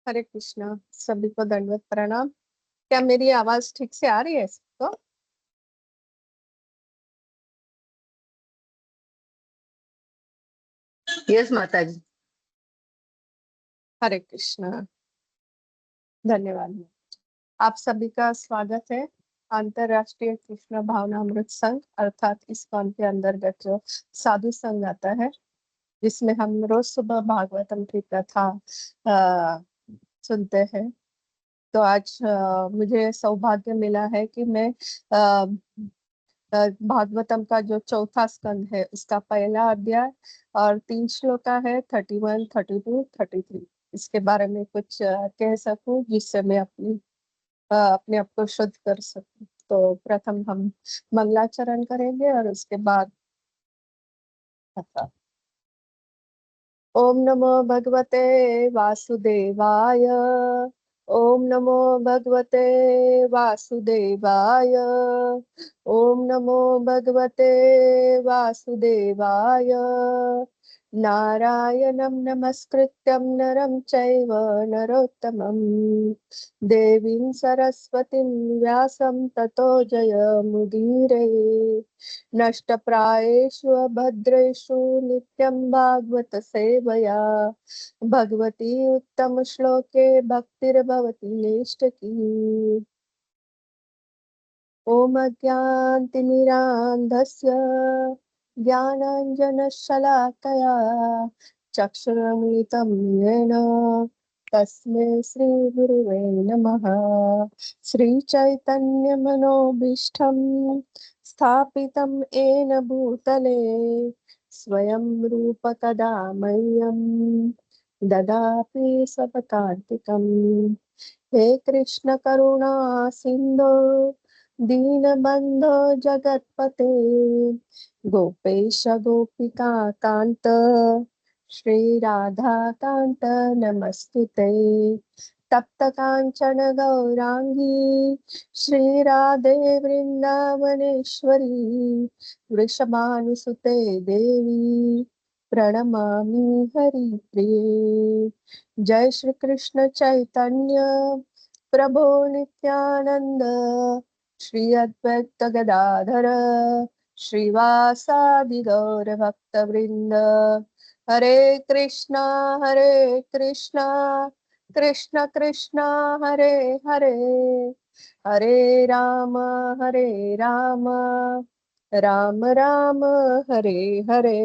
हरे कृष्णा। सभी को दंडवत प्रणाम। क्या मेरी आवाज ठीक से आ रही है सबको? यस माता जी। हरे कृष्णा। धन्यवाद। आप सभी का स्वागत है अंतरराष्ट्रीय कृष्ण भावनामृत संघ अर्थात इस्कॉन के अंतर्गत जो साधु संघ आता है, जिसमें हम रोज सुबह भागवतम की कथा सुनते हैं। तो आज मुझे सौभाग्य मिला है कि मैं भागवतम का जो चौथा स्कंद है उसका पहला अध्याय और 3 श्लोका है 31, 32, 33, इसके बारे में कुछ कह सकूं, जिससे मैं अपने आप को शुद्ध कर सकूं। तो प्रथम हम मंगलाचरण करेंगे और उसके बाद कथा। ओम नमो भगवते वासुदेवाय। ओम नमो भगवते वासुदेवाय। ओम नमो भगवते वासुदेवाय। नारायणं नमस्कृत्यं नरं चैव नरोत्तमं देवीं सरस्वतीं व्यासं ततो जयमुदीरये। नष्टप्रायेषु अभद्रेषु नित्यं भागवत सेवया भगवती उत्तम श्लोके भक्तिर्भवति नैष्ठकी। ओम अज्ञानतिमिरान्धस्य ज्ञानाञ्जनशलाकया चक्षुरुन्मिलितं येन तस्मै श्रीगुरुवे नमः। श्रीचैतन्यमनोभीष्टं स्थापितं येन भूतले स्वयं रूप कदा मह्यं ददाति स्वपदान्तिकम्। हे कृष्ण करुणा सिन्धो दीनबन्धो जगत्पते गोपेश गोपिका कान्त श्रीराधा कान्त नमस्तुते। तप्त कांचन गौरांगी श्रीराधे वृंदावनेश्वरी वृषभानुसुते देवी प्रणमामि हरिप्रिये। जय श्री कृष्ण चैतन्य प्रभो नित्यानंद श्री अद्वैत गदाधर श्रीवासादि गौर भक्त वृंद। हरे कृष्णा कृष्ण कृष्ण हरे हरे, हरे राम राम राम हरे हरे।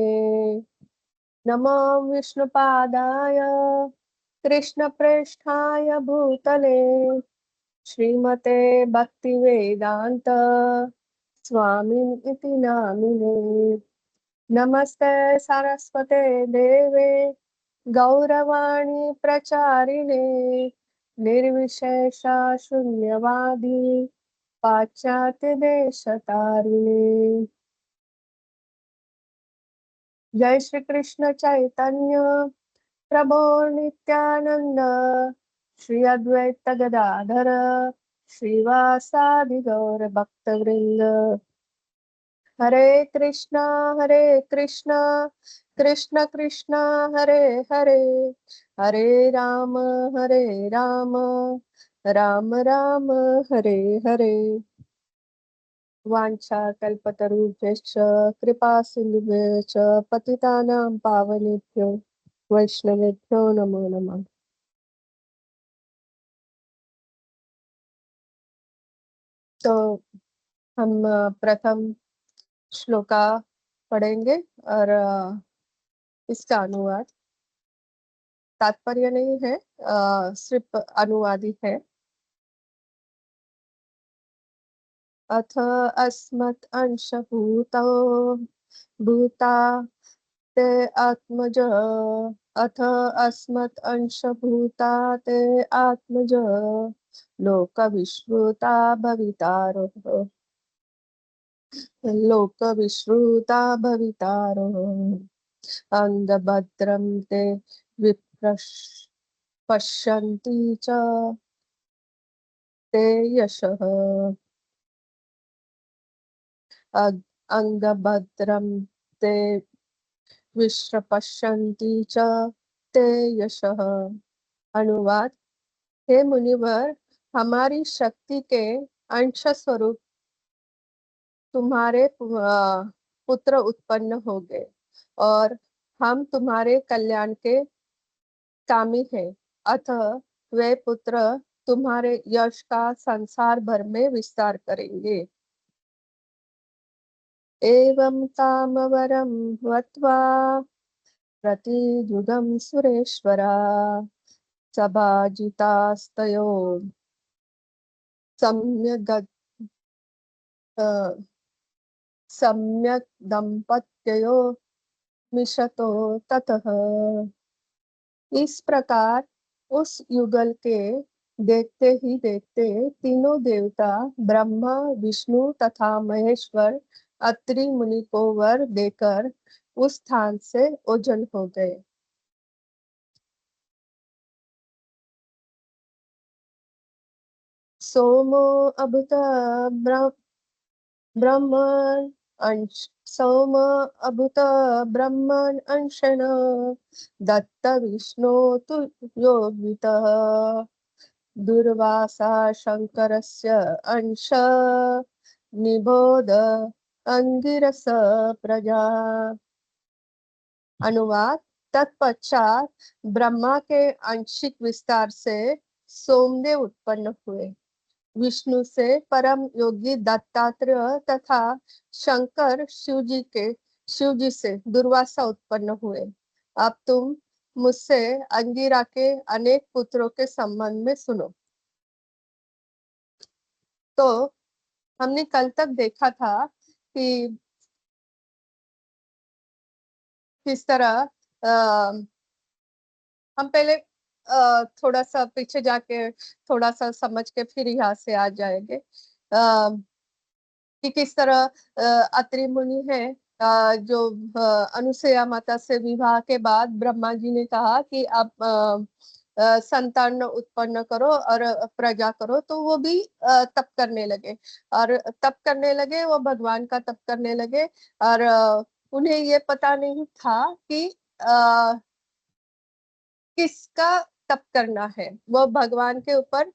नमो विष्णुपादाय कृष्णप्रेष्ठाय भूतले श्रीमते भक्तिवेदांत स्वामिनिति नामिने। नमस्ते सरस्वते देवे गौरवाणी प्रचारिणे निर्विशेषा शून्यवादी पाश्चात्य देशतारिणे। जय श्री कृष्ण चैतन्य प्रभो नित्यानंद श्री अद्वैत गदाधर श्रीवासादि गौर भक्त वृंद। हरे कृष्णा कृष्ण कृष्ण हरे हरे, हरे राम राम राम हरे हरे। वाञ्छा कल्पतरुभ्यश्च कृपा सिन्धुभ्यश्च पतितानां पावनेभ्यो वैष्णवेभ्यो नमो नमः। तो हम प्रथम श्लोका पढ़ेंगे और इसका अनुवाद, तात्पर्य नहीं है, सिर्फ अनुवादी है। अथ अस्मत् अंशभूतो भूता ते आत्मज। अथ अस्मत् अंशभूता ते आत्मज लोकविश्रुता भवितारः। लोकविश्रुता भवितारः। अंगभद्रं ते पश्यन्ति च ते यशः। अंगभद्रं ते पश्यन्ति च ते यशः। अनुवाद, हे मुनिवर, हमारी शक्ति के अंश स्वरूप तुम्हारे पुत्र उत्पन्न हो गए और हम तुम्हारे कल्याण के कामी हैं। अतः वे पुत्र तुम्हारे यश का संसार भर में विस्तार करेंगे। एवं कामवरं वत्वा प्रतिजुगं सुरेश्वरा सभाजितास्तयो सम्यग् सम्यक् दंपत्यो मिशतो ततः। इस प्रकार उस युगल के देखते ही देखते तीनों देवता ब्रह्मा, विष्णु तथा महेश्वर अत्रि मुनि को वर देकर उस स्थान से ओझल हो गए। सोमो अभूत ब्रह्मन् अंश सोम अभूत ब्रह्मन् अंशेन दत्त विष्णु तु योगितः दुर्वासा शंकरस्य अंश निबोध अंगिरस प्रजा। अनुवाद। तत्पश्चात ब्रह्मा के आंशिक विस्तार से सोमदेव उत्पन्न हुए। विष्णु से परम योगी दत्तात्रेय तथा शंकर शिव जी से दुर्वासा उत्पन्न हुए। अब तुम मुझसे अंगिरा के अनेक पुत्रों के संबंध में सुनो। तो हमने कल तक देखा था कि किस तरह हम पहले थोड़ा सा पीछे जाके थोड़ा सा समझ के फिर यहाँ से आ जाएंगे कि किस तरह अत्रि मुनि है जो अनुसुईया माता से विवाह के बाद ब्रह्मा जी ने कहा कि आप संतान उत्पन्न करो और प्रजा करो, तो वो भी तप करने लगे और तप करने लगे, वो भगवान का तप करने लगे। और उन्हें ये पता नहीं था कि किसका तप करना है। वो भगवान के ऊपर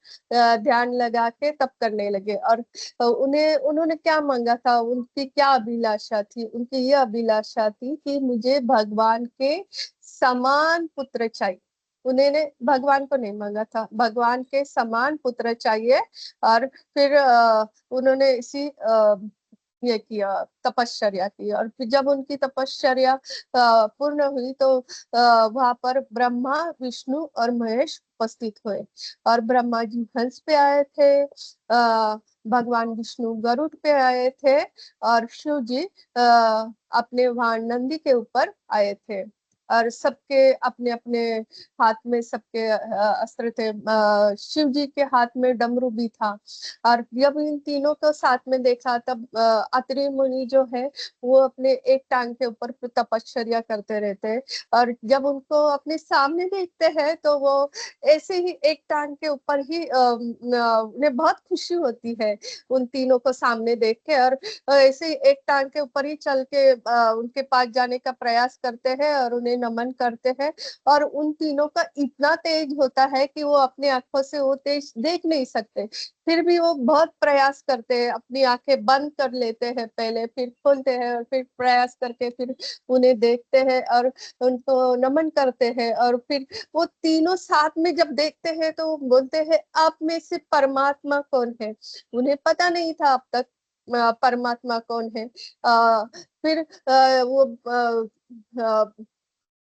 ध्यान लगा के तप करने लगे और उन्होंने क्या मांगा था, उनकी क्या अभिलाषा थी। उनकी ये अभिलाषा थी कि मुझे भगवान के समान पुत्र चाहिए। उन्होंने भगवान को नहीं मांगा था, भगवान के समान पुत्र चाहिए। और फिर उन्होंने इसी ये किया, तपश्चर्या की। और फिर जब उनकी तपश्चर्या पूर्ण हुई तो वहां पर ब्रह्मा, विष्णु और महेश उपस्थित हुए। और ब्रह्मा जी हंस पे आए थे, भगवान विष्णु गरुड़ पे आए थे और शिव जी अपने वहां नंदी के ऊपर आए थे। और सबके अपने अपने हाथ में सबके अस्त्र थे। शिव जी के हाथ में डमरू भी था। और जब इन तीनों को साथ में देखा तब अत्रि मुनि जो है वो अपने एक टांग के ऊपर तपश्चर्या करते रहते हैं। और जब उनको अपने सामने देखते हैं तो वो ऐसे ही एक टांग के ऊपर ही उन्हें बहुत खुशी होती है उन तीनों को सामने देख के। और ऐसे ही एक टांग के ऊपर ही चल के उनके पास जाने का प्रयास करते हैं और उन्हें नमन करते हैं। और उन तीनों का इतना तेज होता है कि वो अपने आंखों से वो तेज देख नहीं सकते। फिर भी वो बहुत प्रयास करते हैं, अपनी आंखें बंद कर लेते हैं पहले, फिर खोलते हैं और फिर प्रयास करके फिर उन्हें देखते हैं और उनको नमन करते हैं। और फिर वो तीनों साथ में जब देखते हैं तो बोलते हैं आप में से परमात्मा कौन है। उन्हें पता नहीं था अब तक परमात्मा कौन है। फिर वो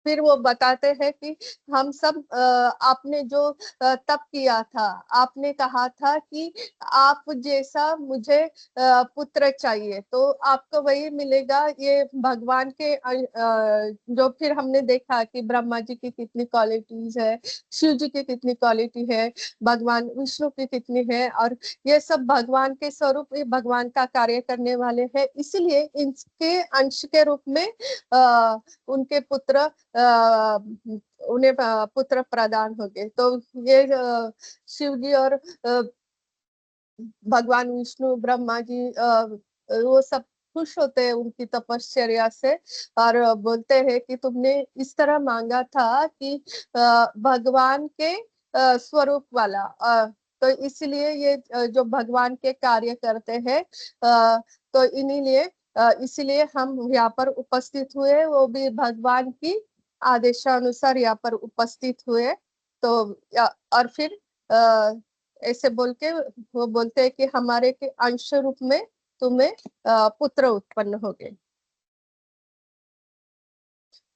फिर वो बताते हैं कि हम सब आपने जो तप किया था, आपने कहा था कि आप जैसा मुझे पुत्र चाहिए तो आपको वही मिलेगा। ये भगवान के जो फिर हमने देखा कि ब्रह्मा जी की कितनी क्वालिटीज है, शिव जी की कितनी क्वालिटी है, भगवान विष्णु की कितनी है। और ये सब भगवान के स्वरूप, ये भगवान का कार्य करने वाले हैं, इसलिए इनके अंश के रूप में उनके पुत्र उन्हें पुत्र प्रदान हो गए। तो ये शिव जी और भगवान विष्णु, ब्रह्मा जी वो सब खुश होते हैं उनकी तपश्चर्या से। और बोलते हैं कि तुमने इस तरह मांगा था कि भगवान के स्वरूप वाला। तो इसलिए ये जो भगवान के कार्य करते हैं, तो इन्हीं लिए इसीलिए हम यहाँ पर उपस्थित हुए, वो भी भगवान की आदेशानुसार यहाँ पर उपस्थित हुए। तो और फिर ऐसे बोल के वो बोलते हैं कि हमारे के अंश रूप में तुम्हें पुत्र उत्पन्न हो गए।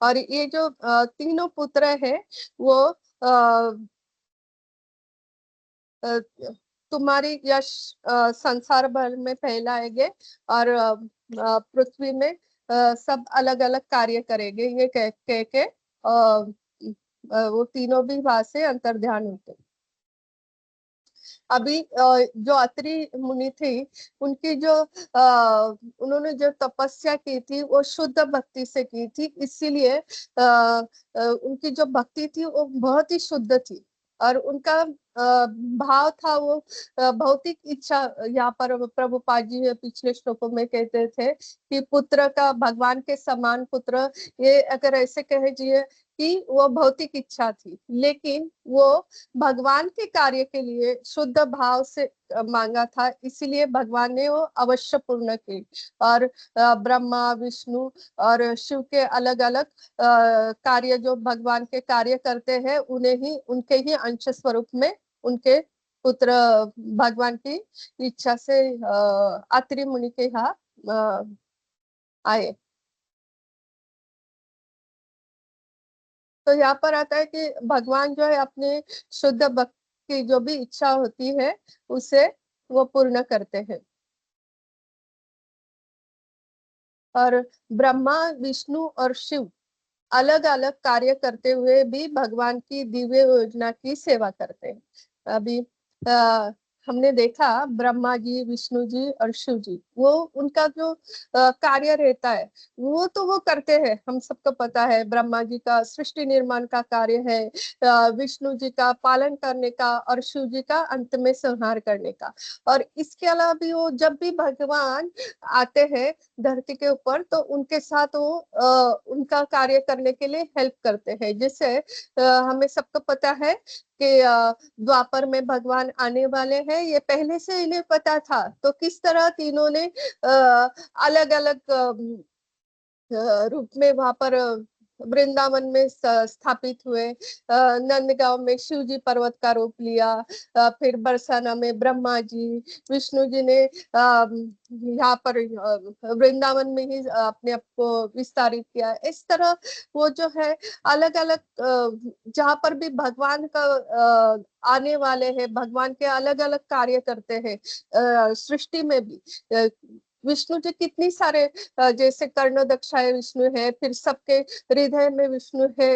और ये जो तीनों पुत्र है वो अ, तुम्हारी यश संसार भर में फैलाएंगे, और पृथ्वी में सब अलग अलग कार्य करेंगे, ये कह के वो तीनों भी वहां से अंतर्ध्यान होते। अभी जो अत्रि मुनि थी, उनकी जो उन्होंने जो तपस्या की थी वो शुद्ध भक्ति से की थी, इसीलिए उनकी जो भक्ति थी वो बहुत ही शुद्ध थी। और उनका भाव था वो भौतिक इच्छा, यहाँ पर प्रभुपाद जी पिछले श्लोकों में कहते थे कि पुत्र का भगवान के समान पुत्र, ये अगर ऐसे कहे जिए कि वो भौतिक इच्छा थी, लेकिन वो भगवान के कार्य के लिए शुद्ध भाव से मांगा था, इसीलिए भगवान ने वो अवश्य पूर्ण की। और ब्रह्मा विष्णु और शिव के अलग अलग कार्य जो भगवान के कार्य करते हैं, उन्हें ही उनके ही अंश स्वरूप में उनके पुत्र भगवान की इच्छा से अत्रि मुनि के यहाँ आए। तो यहाँ पर आता है कि भगवान जो है अपने शुद्ध भक्त की जो भी इच्छा होती है उसे वो पूर्ण करते हैं। और ब्रह्मा विष्णु और शिव अलग अलग कार्य करते हुए भी भगवान की दिव्य योजना की सेवा करते हैं। अभी आ, हमने देखा ब्रह्मा जी विष्णु जी और शिव जी, वो उनका जो कार्य रहता है वो तो वो करते हैं, हम सबको पता है। ब्रह्मा जी का सृष्टि निर्माण का कार्य है, विष्णु जी का पालन करने का, और शिव जी का अंत में संहार करने का। और इसके अलावा भी वो जब भी भगवान आते हैं धरती के ऊपर, तो उनके साथ वो उनका कार्य करने के लिए हेल्प करते हैं। जैसे हमें सबको पता है कि द्वापर में भगवान आने वाले हैं, ये पहले से इन्हें पता था। तो किस तरह तीनों ने अलग अलग रूप में वहां पर वृंदावन में स्थापित हुए। नंदगांव में शिव जी पर्वत का रूप लिया, फिर बरसाना में ब्रह्मा जी, विष्णु जी ने यहाँ पर वृंदावन में ही अपने आप को विस्तारित किया। इस तरह वो जो है अलग अलग जहाँ पर भी भगवान का आने वाले हैं, भगवान के अलग अलग कार्य करते हैं। सृष्टि में भी विष्णु जी कितनी सारे जैसे कर्ण दक्षाय विष्णु है, फिर सबके हृदय में विष्णु है,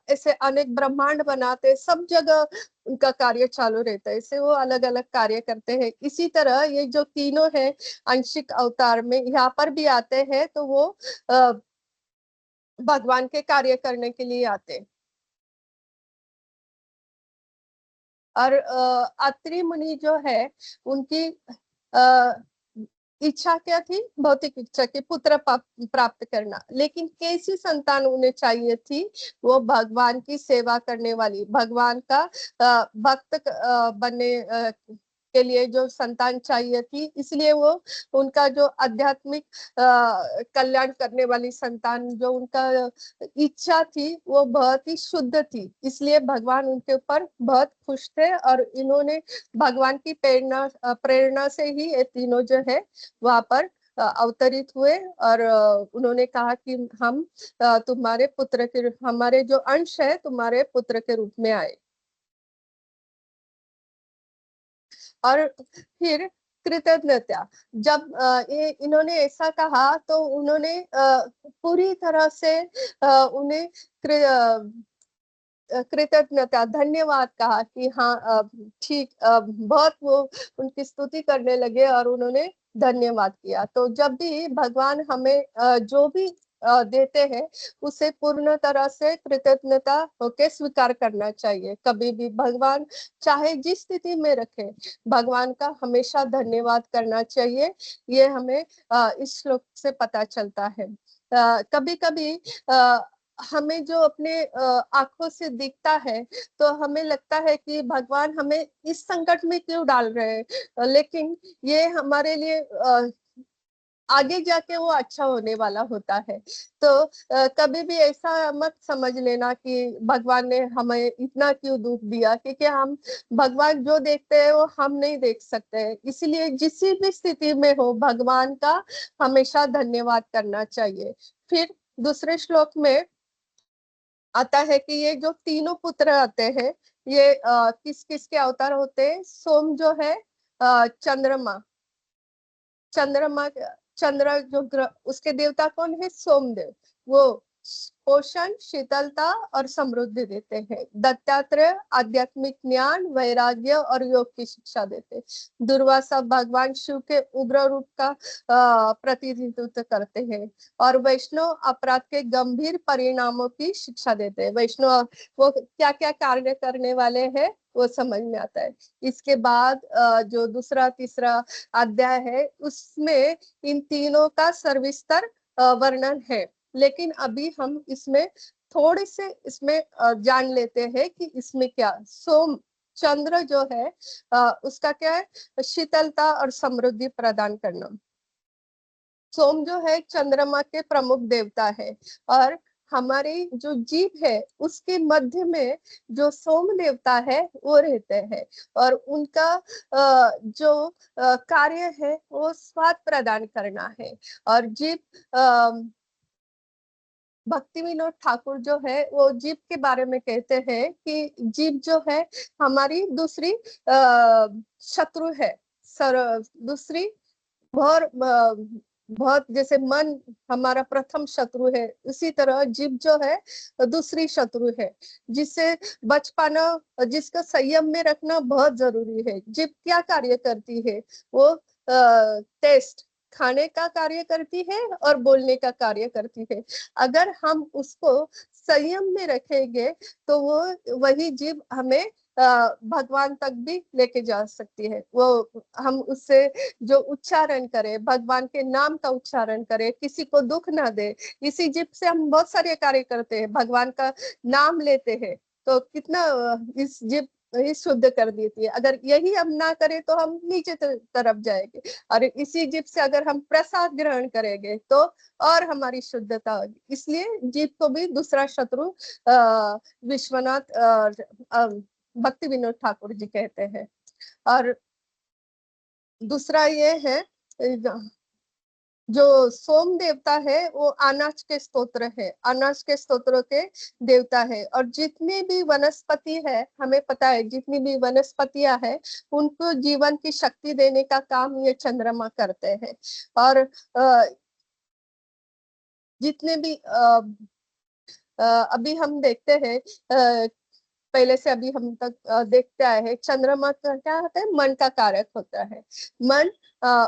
ऐसे अनेक ब्रह्मांड बनाते, सब जगह उनका कार्य चालू रहता है। ऐसे वो अलग अलग कार्य करते हैं। इसी तरह ये जो तीनों है आंशिक अवतार में यहाँ पर भी आते हैं, तो वो भगवान के कार्य करने के लिए आते हैं। और अत्रि मुनि जो है उनकी इच्छा क्या थी? भौतिक इच्छा की पुत्र प्राप्त करना। लेकिन कैसी संतान उन्हें चाहिए थी? वो भगवान की सेवा करने वाली, भगवान का भक्त बनने के लिए जो संतान चाहिए थी, इसलिए वो उनका जो आध्यात्मिक कल्याण करने वाली संतान जो उनका इच्छा थी वो बहुत ही शुद्ध थी, इसलिए भगवान उनके ऊपर बहुत खुश थे। और इन्होंने भगवान की प्रेरणा प्रेरणा से ही ये तीनों जो है वहां पर अवतरित हुए। और उन्होंने कहा कि हम तुम्हारे पुत्र के, हमारे जो अंश है तुम्हारे पुत्र के रूप में आए। और फिर कृतज्ञता, जब ये इन्होंने ऐसा कहा तो उन्होंने पूरी तरह से उन्हें कृतज्ञता धन्यवाद कहा कि हाँ ठीक, बहुत वो उनकी स्तुति करने लगे और उन्होंने धन्यवाद किया। तो जब भी भगवान हमें जो भी देते हैं उसे पूर्ण तरह से कृतज्ञता होके स्वीकार करना चाहिए। कभी भी भगवान चाहे जिस स्थिति में रखे, भगवान का हमेशा धन्यवाद करना चाहिए। ये हमें इस श्लोक से पता चलता है। कभी कभी हमें जो अपने आंखों से दिखता है, तो हमें लगता है कि भगवान हमें इस संकट में क्यों डाल रहे हैं, लेकिन ये हमारे लिए आगे जाके वो अच्छा होने वाला होता है। तो कभी भी ऐसा मत समझ लेना कि भगवान ने हमें इतना क्यों दुख दिया, क्योंकि हम भगवान जो देखते हैं वो हम नहीं देख सकते हैं। इसलिए जिस भी स्थिति में हो, भगवान का हमेशा धन्यवाद करना चाहिए। फिर दूसरे श्लोक में आता है कि ये जो तीनों पुत्र आते हैं, ये किस किस के अवतार होते हैं? सोम जो है, चंद्रमा, चंद्रमा, चंद्र जो ग्रह, उसके देवता कौन है? सोमदेव। वो पोषण, शीतलता और समृद्धि देते हैं। दत्तात्रेय आध्यात्मिक ज्ञान, वैराग्य और योग की शिक्षा देते हैं। दुर्वासा भगवान शिव के उग्र रूप का प्रतिनिधित्व करते हैं। और वैष्णव अपराध के गंभीर परिणामों की शिक्षा देते हैं। वैष्णव वो क्या क्या कार्य करने वाले हैं वो समझ में आता है। इसके बाद जो दूसरा तीसरा अध्याय है, उसमें इन तीनों का सविस्तर वर्णन है। लेकिन अभी हम इसमें थोड़े से इसमें जान लेते हैं कि इसमें क्या सोम चंद्र जो है, उसका क्या है? शीतलता और समृद्धि प्रदान करना। सोम जो है चंद्रमा के प्रमुख देवता है, और हमारी जो जीभ है उसके मध्य में जो सोम देवता है वो रहते हैं। और उनका जो कार्य है वो स्वाद प्रदान करना है। और जीभ भक्ति विनोद ठाकुर जो है वो जीभ के बारे में कहते हैं कि जीभ जो है हमारी दूसरी शत्रु है। दूसरी और बहुत, जैसे मन हमारा प्रथम शत्रु है, उसी तरह जीभ जो है दूसरी शत्रु है, जिससे बच पाना, जिसका संयम में रखना बहुत जरूरी है। जीभ क्या कार्य करती है? वो टेस्ट, खाने का कार्य करती है और बोलने का कार्य करती है। अगर हम उसको संयम में रखेंगे तो वो वही जीभ हमें भगवान तक भी लेके जा सकती है। वो हम उससे जो उच्चारण करे, भगवान के नाम का उच्चारण करे, किसी को दुख ना दे। इसी जीभ से हम बहुत सारे कार्य करते हैं, भगवान का नाम लेते हैं, तो कितना इस जीभ ही शुद्ध कर देती है। अगर यही हम ना करें तो हम नीचे तरफ जाएंगे। और इसी जीभ से अगर हम प्रसाद ग्रहण करेंगे तो और हमारी शुद्धता होगी। इसलिए जीभ को भी दूसरा शत्रु विश्वनाथ भक्ति विनोद ठाकुर जी कहते हैं। और दूसरा ये है, जो सोम देवता है वो अनाज के स्तोत्र है, अनाज के स्तोत्रों के देवता है। और जितनी भी वनस्पति है, हमें पता है जितनी भी वनस्पतियां है, उनको जीवन की शक्ति देने का काम ये चंद्रमा करते हैं। और जितने भी अभी हम देखते हैं, पहले से अभी हम तक देखते आए हैं, चंद्रमा का क्या होता है? मन का कारक होता है। मन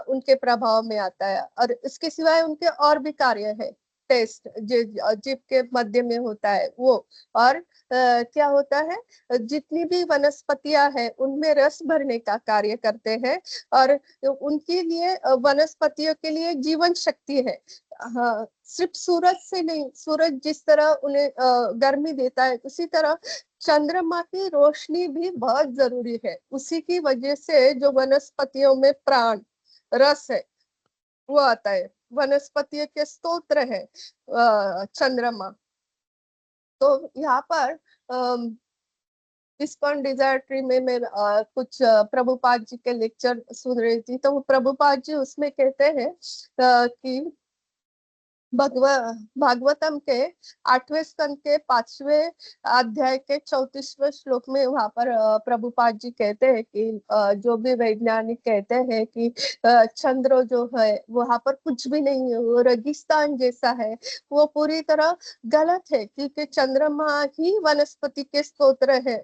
उनके प्रभाव में आता है, और इसके सिवाय उनके और भी कार्य है। टेस्ट जो जीभ के मध्य में होता है वो। और क्या होता है? जितनी भी वनस्पतियां हैं उनमें रस भरने का कार्य करते हैं। और उनके लिए वनस्पतियों के लिए जीवन शक्ति है। हाँ, सिर्फ सूरज से नहीं, सूरज जिस तरह उन्हें गर्मी देता है, उसी तरह चंद्रमा की रोशनी भी बहुत जरूरी है। उसी की वजह से जो वनस्पतियों में प्राण, रस है, वो आता है। वनस्पतियों के स्तोत्र है चंद्रमा। तो यहाँ पर इस्कॉन डिजायर ट्री में मैं कुछ प्रभुपाद जी के लेक्चर सुन रही थी, तो वो प्रभुपाद जी उसमें कहते हैं कि भगव भागवतम के 8वें स्कंद के 5वें अध्याय के 34वें श्लोक में वहां पर प्रभुपाद जी कहते हैं कि जो भी वैज्ञानिक कहते हैं कि चंद्र जो है वहां पर कुछ भी नहीं है, वो रेगिस्तान जैसा है, वो पूरी तरह गलत है। क्योंकि चंद्रमा ही वनस्पति के स्तोत्र है,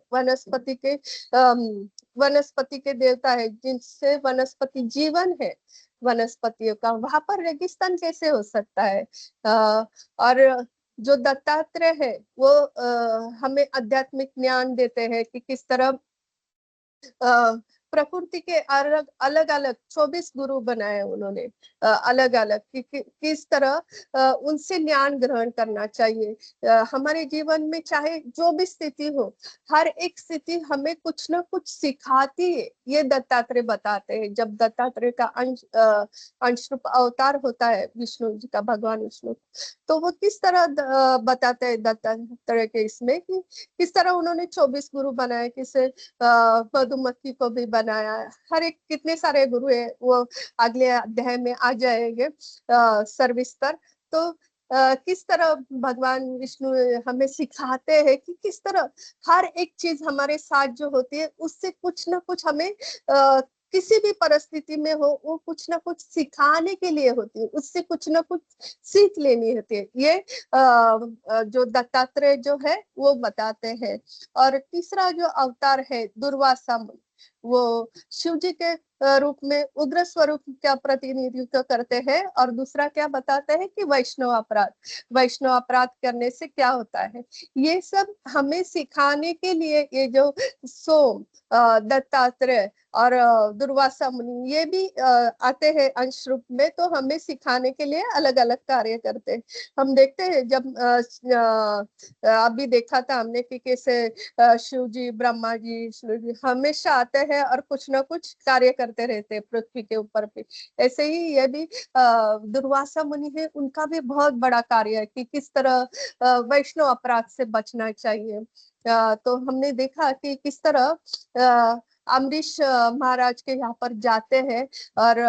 वनस्पति के देवता है, जिनसे वनस्पति जीवन है। वनस्पतियों का वहां पर रेगिस्तान कैसे हो सकता है? और जो दत्तात्रेय है वो हमें आध्यात्मिक ज्ञान देते हैं कि किस तरह प्रकृति के अलग अलग अलग 24 गुरु बनाए उन्होंने, अलग अलग किस तरह उनसे ज्ञान ग्रहण करना चाहिए। हमारे जीवन में चाहे जो भी स्थिति हो, हर एक स्थिति हमें कुछ ना कुछ सिखाती है, ये दत्तात्रेय बताते हैं। जब दत्तात्रेय का अंश रूप अवतार होता है विष्णु जी का, भगवान विष्णु, तो वो किस तरह बताते हैं दत्तात्रेय के इसमें कि किस तरह उन्होंने 24 गुरु बनाए, किसे मधुमक्खी को भी बनाया। हर एक कितने सारे गुरु है, वो अगले अध्याय में आ जाएंगे सर्विस्तर। तो किस तरह भगवान विष्णु हमें सिखाते हैं कि किस तरह हर एक चीज हमारे साथ जो होती है उससे कुछ ना कुछ हमें किसी भी परिस्थिति में हो, वो कुछ ना कुछ सिखाने के लिए होती है, उससे कुछ ना कुछ सीख लेनी होती है। ये जो दत्तात्रेय जो है वो बताते हैं। और तीसरा जो अवतार है दुर्वासा मुनि, वो शिव जी के रूप में उग्र स्वरूप का प्रतिनिधित्व करते हैं। और दूसरा क्या बताते हैं कि वैष्णव अपराध, वैष्णव अपराध करने से क्या होता है, ये सब हमें सिखाने के लिए ये जो सोम, दत्तात्रेय और दुर्वासा मुनि ये भी आते हैं अंश रूप में, तो हमें सिखाने के लिए अलग अलग कार्य करते हैं। हम देखते हैं जब अभी देखा था हमने कि कैसे शिव जी, ब्रह्मा जी, विष्णु जी हमेशा आते हैं और कुछ ना कुछ कार्य करते रहते हैं पृथ्वी के ऊपर पे। ऐसे ही ये भी दुर्वासा मुनि है, उनका भी बहुत बड़ा कार्य है कि किस तरह वैष्णव अपराध से बचना चाहिए। तो हमने देखा कि किस तरह अम्बरीश महाराज के यहाँ पर जाते हैं और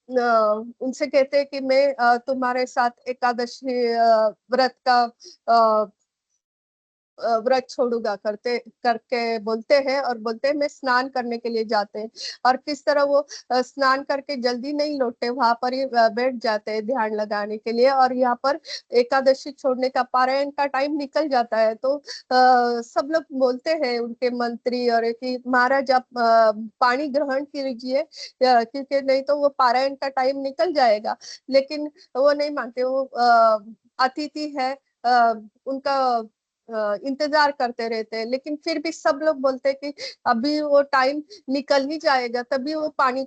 उनसे कहते हैं कि मैं तुम्हारे साथ एकादशी व्रत का व्रत छोड़ूंगा करते करके बोलते हैं, और बोलते हैं मैं स्नान करने के लिए जाते हैं। और किस तरह वो स्नान करके जल्दी नहीं लौटते, वहां पर ही बैठ जाते हैं ध्यान लगाने के लिए। और यहाँ पर एकादशी छोड़ने का, पारायण का टाइम निकल जाता है। तो सब लोग बोलते हैं उनके मंत्री और कि महाराज आप पानी ग्रहण कीजिए, क्योंकि नहीं तो वो पारायण का टाइम निकल जाएगा। लेकिन वो नहीं मानते, वो अतिथि है, उनका इंतजार करते रहते हैं। लेकिन फिर भी सब लोग बोलते हैं कि अभी वो टाइम निकल ही जाएगा, तभी वो पानी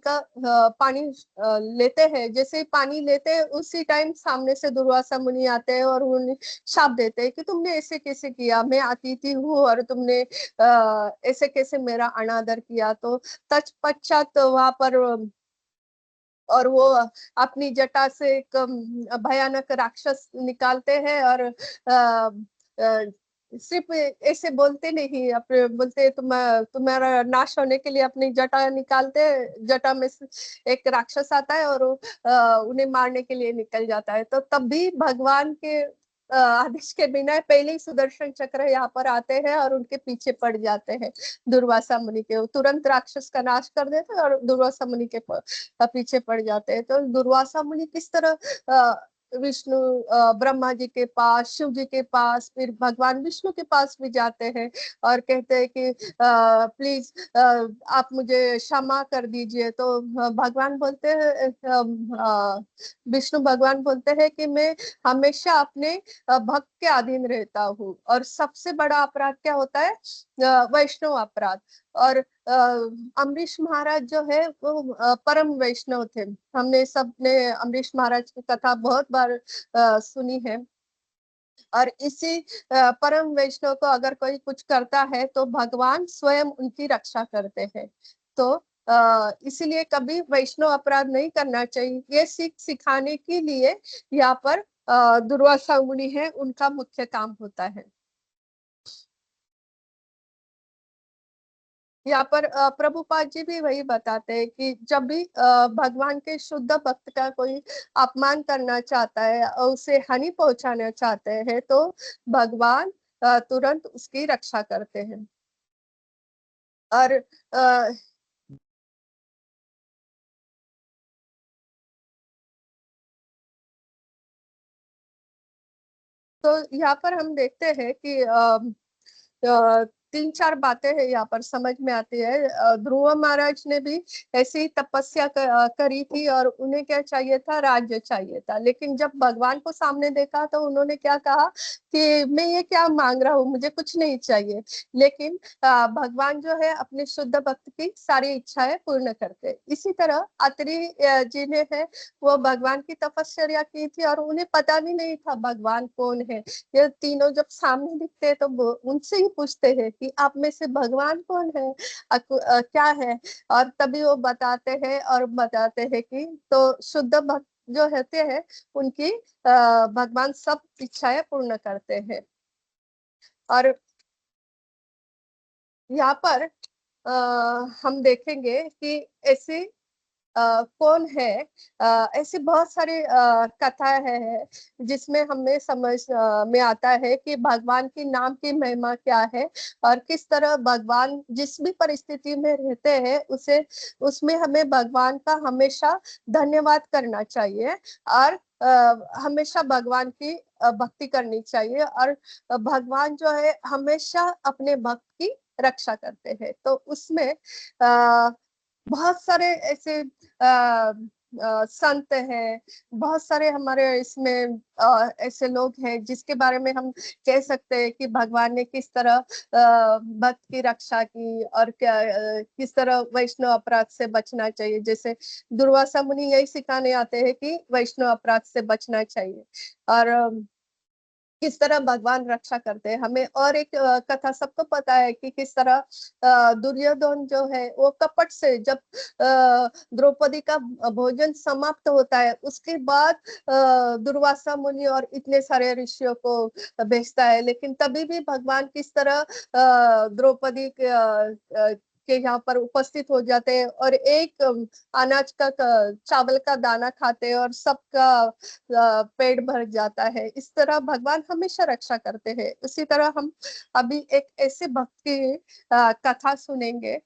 लेते हैं। जैसे ही पानी लेते हैं उसी टाइम सामने से दुर्वासा मुनि आते हैं और उन्हें शाप देते हैं कि तुमने ऐसे कैसे किया, मैं अतिथि हूँ और तुमने ऐसे कैसे मेरा अनादर किया। तो तत्पश्चात वहां पर और वो अपनी जटा से एक भयानक राक्षस निकालते हैं और सिर्फ ऐसे बोलते नहीं, अपने बोलते तुम्हारा नाश होने के लिए अपनी जटा निकालते, जटा में से एक राक्षस आता है और वो उन्हें मारने के लिए निकल जाता है। तो तब भी भगवान के आदेश के बिना पहले ही सुदर्शन चक्र यहाँ पर आते हैं और उनके पीछे पड़ जाते हैं दुर्वासा मुनि के। तुरंत राक्षस का नाश कर देते हैं और दुर्वासा मुनि के पीछे पड़ जाते हैं। तो दुर्वासा मुनि किस तरह विष्णु, ब्रह्मा जी के पास, शिव जी के पास, फिर भगवान विष्णु के पास भी जाते हैं और कहते हैं कि प्लीज आप मुझे क्षमा कर दीजिए। तो भगवान बोलते हैं, विष्णु भगवान बोलते हैं कि मैं हमेशा अपने भक्त के अधीन रहता हूँ। और सबसे बड़ा अपराध क्या होता है, वैष्णव अपराध। और अम्बरीश महाराज जो है वो परम वैष्णव थे। हमने सबने अम्बरीश महाराज की कथा बहुत बार सुनी है। और इसी परम वैष्णव को अगर कोई कुछ करता है तो भगवान स्वयं उनकी रक्षा करते हैं। तो इसीलिए कभी वैष्णव अपराध नहीं करना चाहिए। ये सीख सिखाने के लिए यहाँ पर दुर्वासा मुनि है, उनका मुख्य काम होता है। यहाँ पर प्रभुपाद जी भी वही बताते हैं कि जब भी भगवान के शुद्ध भक्त का कोई अपमान करना चाहता है और उसे हानि पहुंचाना चाहते हैं तो भगवान तुरंत उसकी रक्षा करते हैं। और तो यहाँ पर हम देखते हैं कि 3-4 बातें हैं यहाँ पर समझ में आती है। ध्रुव महाराज ने भी ऐसी तपस्या करी थी और उन्हें क्या चाहिए था, राज्य चाहिए था। लेकिन जब भगवान को सामने देखा तो उन्होंने क्या कहा कि मैं ये क्या मांग रहा हूँ, मुझे कुछ नहीं चाहिए। लेकिन भगवान जो है अपने शुद्ध भक्त की सारी इच्छाएं पूर्ण करते। इसी तरह अत्रि जी ने है वो भगवान की तपस्या की थी और उन्हें पता भी नहीं था भगवान कौन है। ये तीनों जब सामने दिखते हैं तो उनसे ही पूछते हैं कि आप में से भगवान कौन है, क्या है। और तभी वो बताते हैं और बताते हैं कि तो शुद्ध भक्त जो रहते हैं उनकी भगवान सब इच्छाएं पूर्ण करते हैं। और यहाँ पर हम देखेंगे कि ऐसी कौन है, ऐसी बहुत सारी कथाएं है जिसमें हमें समझ में आता है कि भगवान की नाम की महिमा क्या है और किस तरह भगवान जिस भी परिस्थिति में रहते हैं उसे उसमें हमें भगवान का हमेशा धन्यवाद करना चाहिए और हमेशा भगवान की भक्ति करनी चाहिए। और भगवान जो है हमेशा अपने भक्त की रक्षा करते हैं। तो उसमें बहुत सारे ऐसे संत हैं, बहुत सारे हमारे इसमें ऐसे लोग हैं जिसके बारे में हम कह सकते हैं कि भगवान ने किस तरह भक्त की रक्षा की और क्या किस तरह वैष्णव अपराध से बचना चाहिए। जैसे दुर्वासा मुनि यही सिखाने आते हैं कि वैष्णव अपराध से बचना चाहिए और किस तरह भगवान रक्षा करते हैं हमें। और एक कथा सबको पता है कि किस तरह दुर्योधन जो है वो कपट से जब द्रौपदी का भोजन समाप्त होता है उसके बाद दुर्वासा मुनि और इतने सारे ऋषियों को भेजता है। लेकिन तभी भी भगवान किस तरह द्रौपदी के यहाँ पर उपस्थित हो जाते हैं और एक अनाज का चावल का दाना खाते हैं और सबका पेट भर जाता है। इस तरह भगवान हमेशा रक्षा करते हैं। उसी तरह हम अभी एक ऐसे भक्त की कथा सुनेंगे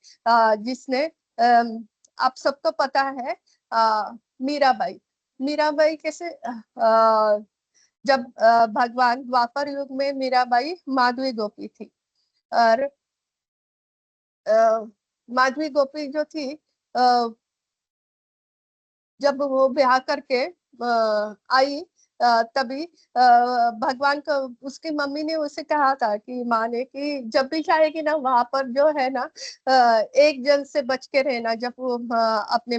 जिसने आप सबको पता है मीराबाई। मीराबाई कैसे जब भगवान द्वापर युग में मीराबाई माधवी गोपी थी और माधवी गोपी जो थी जब वो ब्याह करके आई तभी भगवान को उसकी मम्मी ने उसे कहा था कि माँ ने कि जब भी जाएगी ना वहां पर जो है ना एक जन से बच के रहना। जब वो अपने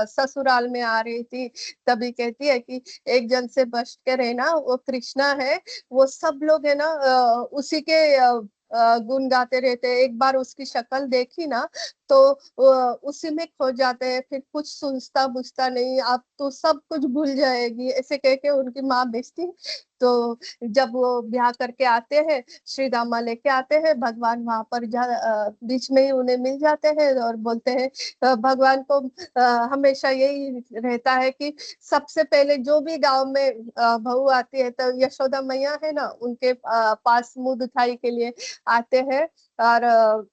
ससुराल में आ रही थी तभी कहती है कि एक जन से बच के रहना, वो कृष्णा है, वो सब लोग है ना उसी के गुण गाते रहते हैं। एक बार उसकी शक्ल देखी ना तो उसी में खो जाते हैं, फिर कुछ सोचता बुझता नहीं, आप तो सब कुछ भूल जाएगी, ऐसे कह के उनकी माँ बेचती। तो जब वो ब्याह करके आते हैं, श्री रामा लेके आते हैं, भगवान वहां पर बीच में ही उन्हें मिल जाते हैं और बोलते हैं भगवान को हमेशा यही रहता है कि सबसे पहले जो भी गांव में बहू आती है तो यशोदा मैया है ना उनके पास मुंह दिखाई के लिए आते हैं। और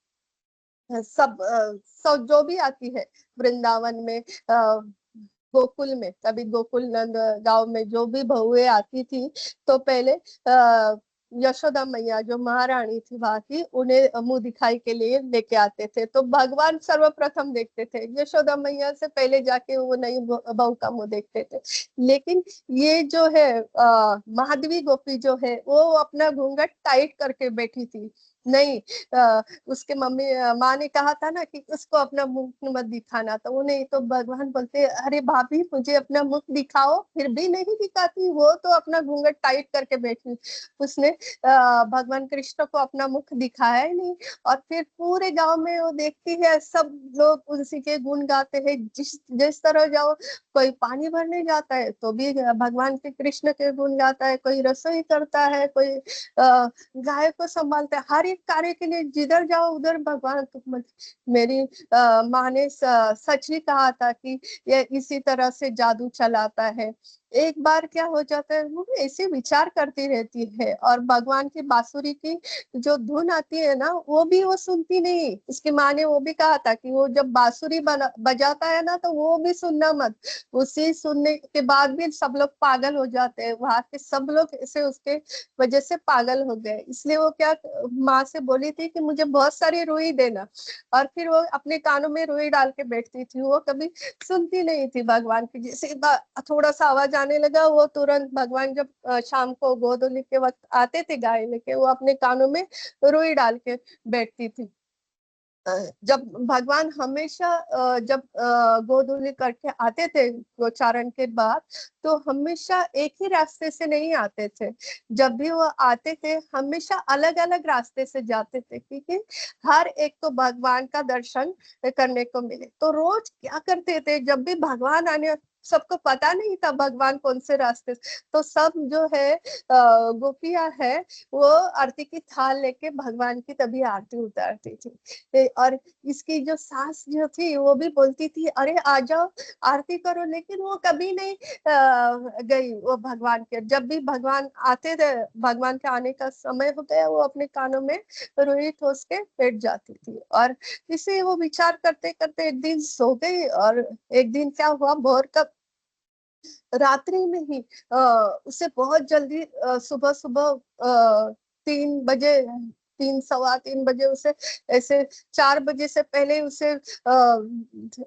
सब जो भी आती है वृंदावन में गोकुल में, तभी गोकुल नंद गांव में जो भी बहुएं आती थी तो पहले यशोदा मैया जो महारानी थी वहां की उन्हें मुंह दिखाई के लिए लेके आते थे। तो भगवान सर्वप्रथम देखते थे, यशोदा मैया से पहले जाके वो नई बहू का मुंह देखते थे। लेकिन ये जो है माधवी गोपी जो है वो अपना घूंघट टाइट करके बैठी थी। नहीं, उसके मम्मी माँ ने कहा था ना कि उसको अपना मुख मत दिखाना, तो वो नहीं, तो भगवान बोलते अरे भाभी मुझे अपना मुख दिखाओ, फिर भी नहीं दिखाती, वो तो अपना घूंघट टाइट करके बैठी। उसने भगवान कृष्ण को अपना मुख दिखाया ही नहीं। और फिर पूरे गांव में वो देखती है सब लोग उसी के गुण गाते हैं। जिस जिस तरह जाओ, कोई पानी भरने जाता है तो भी भगवान के कृष्ण के गुण गाता है, कोई रसोई करता है, कोई गाय को संभालते हैं, हर एक कार्य के लिए जिधर जाओ उधर भगवान तुम। मेरी माँ ने सच ही कहा था कि ये इसी तरह से जादू चलाता है। एक बार क्या हो जाता है, वो ऐसे विचार करती रहती है और भगवान की बांसुरी की जो धुन आती है ना वो भी वो सुनती नहीं। इसकी माँ ने वो भी कहा था कि वो जब बांसुरी बजाता है ना तो वो भी सुनना मत। उसी सुनने के बाद भी सब लोग पागल हो जाते हैं, वहां के सब लोग ऐसे उसके वजह से पागल हो गए। इसलिए वो क्या, माँ माँ से बोली थी कि मुझे बहुत सारी रुई देना, और फिर वो अपने कानों में रुई डाल के बैठती थी। वो कभी सुनती नहीं थी भगवान की। जैसे थोड़ा सा आवाज आने लगा, वो तुरंत भगवान जब शाम को गोधूलि के वक्त आते थे गाय लेके, वो अपने कानों में रुई डाल के बैठती थी। जब भगवान हमेशा जब गोधूलि करके आते थे गोचारण के बाद, तो हमेशा एक ही रास्ते से नहीं आते थे। जब भी वो आते थे हमेशा अलग अलग रास्ते से जाते थे, क्योंकि हर एक को भगवान का दर्शन करने को मिले। तो रोज क्या करते थे, जब भी भगवान आने, सबको पता नहीं था भगवान कौन से रास्ते से, तो सब जो है गोपियां है, वो आरती की थाल लेके भगवान की तभी आरती उतारती थी। और इसकी जो सास जो थी वो भी बोलती थी, अरे आ जाओ आरती करो, लेकिन वो कभी नहीं गई। वो भगवान के, जब भी भगवान आते थे, भगवान के आने का समय होता है, वो अपने कानों में रुई ठोस के बैठ जाती थी। और इसे वो विचार करते करते एक दिन सो गई, और एक दिन क्या हुआ, भोर का रात्रि में ही उसे बहुत जल्दी सुबह सुबह 3 बजे, 3 सवा 3 बजे उसे ऐसे, 4 बजे से पहले उसे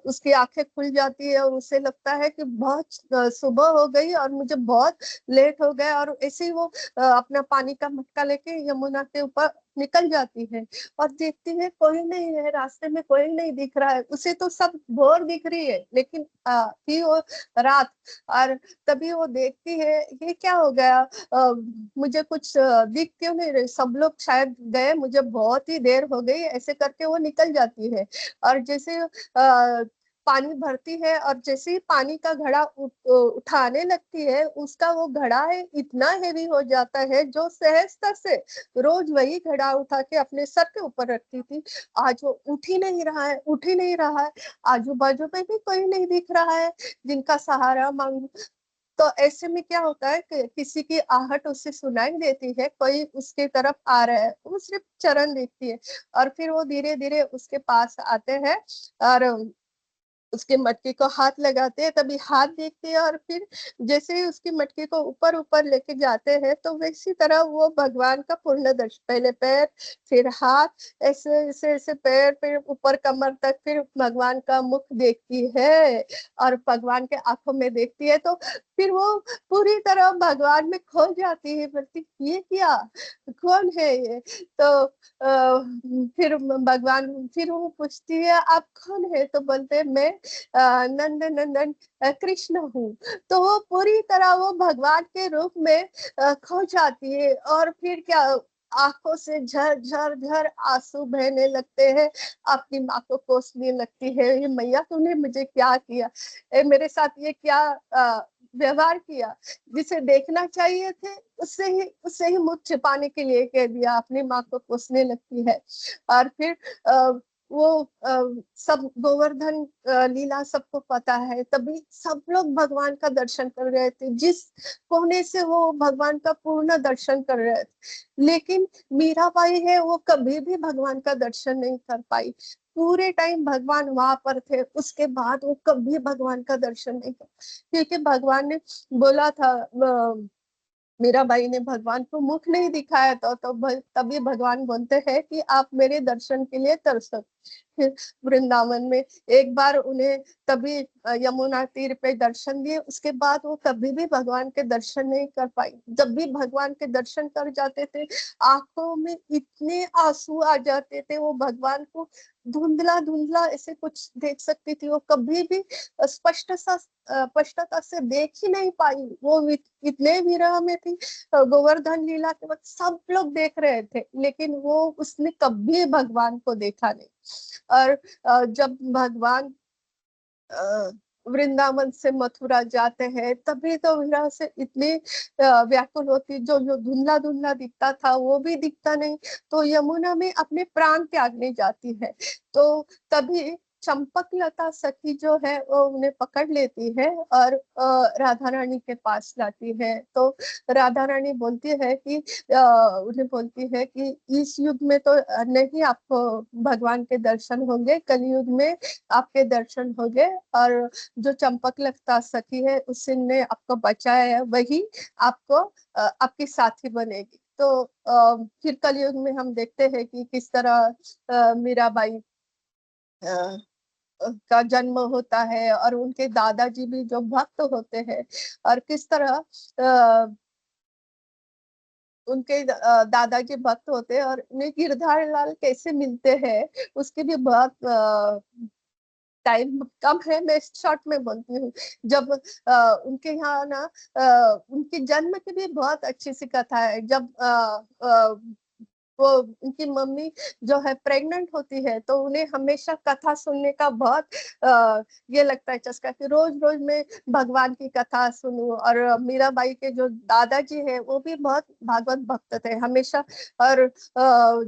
उसकी आंखें खुल जाती है, और उसे लगता है कि बहुत सुबह हो गई और मुझे बहुत लेट हो गया। और ऐसे ही वो अपना पानी का मटका लेके यमुना के ऊपर निकल जाती है, और देखती है कोई नहीं है, रास्ते में कोई नहीं दिख रहा है। उसे तो सब भोर दिख रही है, लेकिन थी वो रात। और तभी वो देखती है, ये क्या हो गया, मुझे कुछ दिख क्यों नहीं रही, सब लोग शायद गए, मुझे बहुत ही देर हो गई, ऐसे करके वो निकल जाती है। और जैसे पानी भरती है, और जैसे ही पानी का घड़ा उठाने लगती है, उसका वो घड़ा है इतना हेवी हो जाता है, जो सहजता से रोज वही घड़ा उठा के अपने सर के ऊपर रखती थी, आज वो उठ ही नहीं रहा है, उठ ही नहीं रहा है। आजू बाजू में भी कोई नहीं दिख रहा है जिनका सहारा मांगू। तो ऐसे में क्या होता है कि किसी की आहट उसे सुनाई देती है, कोई उसके तरफ आ रहा है, वो सिर्फ चरण देखती है, और फिर वो धीरे धीरे उसके पास आते हैं, और उसके मटके को हाथ लगाते हैं। तभी हाथ देखते हैं, और फिर जैसे ही उसकी मटके को ऊपर ऊपर लेके जाते हैं, तो वैसी तरह वो भगवान का पूर्ण दर्शन, पहले पैर, फिर हाथ, ऐसे ऐसे ऐसे पैर, फिर ऊपर कमर तक, फिर भगवान का मुख देखती है, और भगवान के आंखों में देखती है। तो फिर वो पूरी तरह भगवान में खो जाती है, बोलती ये क्या, कौन है ये। तो फिर भगवान, फिर वो पूछती है आप कौन है, तो बोलते हैं मैं नंद नंदन कृष्ण हूँ। तो वो पूरी तरह वो भगवान के रूप में खो जाती है, और फिर क्या, आंखों से झर झर झर आंसू बहने लगते हैं, अपनी माँ को कोसने लगती है, ये मैया तूने मुझे क्या किया, मेरे साथ ये क्या व्यवहार किया, जिसे देखना चाहिए थे उससे ही मुख छिपाने के लिए कह दिया, अपनी माँ को कोसने लगती है। और फिर वो सब गोवर्धन लीला सबको पता है, तभी सब लोग भगवान का दर्शन कर रहे थे, जिस कोने से वो भगवान का पूर्ण दर्शन कर रहे थे। लेकिन मीराबाई है, वो कभी भी भगवान का दर्शन नहीं कर पाई। पूरे टाइम भगवान वहां पर थे, उसके बाद वो कभी भगवान का दर्शन नहीं कर, क्योंकि भगवान ने बोला था, मीराबाई ने भगवान को मुख नहीं दिखाया, तभी भगवान बोलते हैं कि आप मेरे दर्शन के लिए तरसो। फिर वृंदावन में एक बार उन्हें तभी यमुना तीर पे दर्शन दिए, उसके बाद वो कभी भी भगवान के दर्शन नहीं कर पाई। जब भी भगवान के दर्शन कर जाते थे, आंखों में इतने आंसू आ जाते थे, वो भगवान को धुंधला धुंधला ऐसे कुछ देख सकती थी, वो कभी भी स्पष्टता से देख ही नहीं पाई। वो इतने विरह में थी। गोवर्धन लीला के वक्त सब लोग देख रहे थे, लेकिन वो उसने कभी भगवान को देखा नहीं। और जब भगवान वृंदावन से मथुरा जाते हैं, तभी तो विरह से इतनी व्याकुल होती, जो जो धुंधला धुंधला दिखता था वो भी दिखता नहीं। तो यमुना में अपने प्राण त्यागने जाती है, तो तभी चंपक लता सखी जो है वो उन्हें पकड़ लेती है, और राधा रानी के पास लाती है। तो राधा रानी बोलती है कि उन्हें बोलती है कि इस युग में तो नहीं आपको भगवान के दर्शन होंगे, कलयुग में आपके दर्शन होंगे, और जो चंपक लता सखी है उसने आपको बचाया है, वही आपको आपकी साथी बनेगी। तो फिर कलयुग में हम देखते हैं कि किस तरह मीराबाई का जन्म होता है, और उनके दादाजी भी जो भक्त होते हैं, और किस तरह उनके दादाजी भक्त होते हैं, और उन्हें गिरधारी लाल कैसे मिलते हैं उसकी भी बहुत टाइम कम है, मैं शॉर्ट में बोलती हूँ। जब उनके यहाँ ना उनकी जन्म की भी बहुत अच्छी सी कथा है। जब वो उनकी मम्मी जो है प्रेग्नेंट होती है, तो उन्हें हमेशा कथा सुनने का बहुत ये लगता है चस्का कि रोज रोज मैं भगवान की कथा सुनूं। और मीराबाई के जो दादाजी है वो भी बहुत भागवत भक्त थे हमेशा। और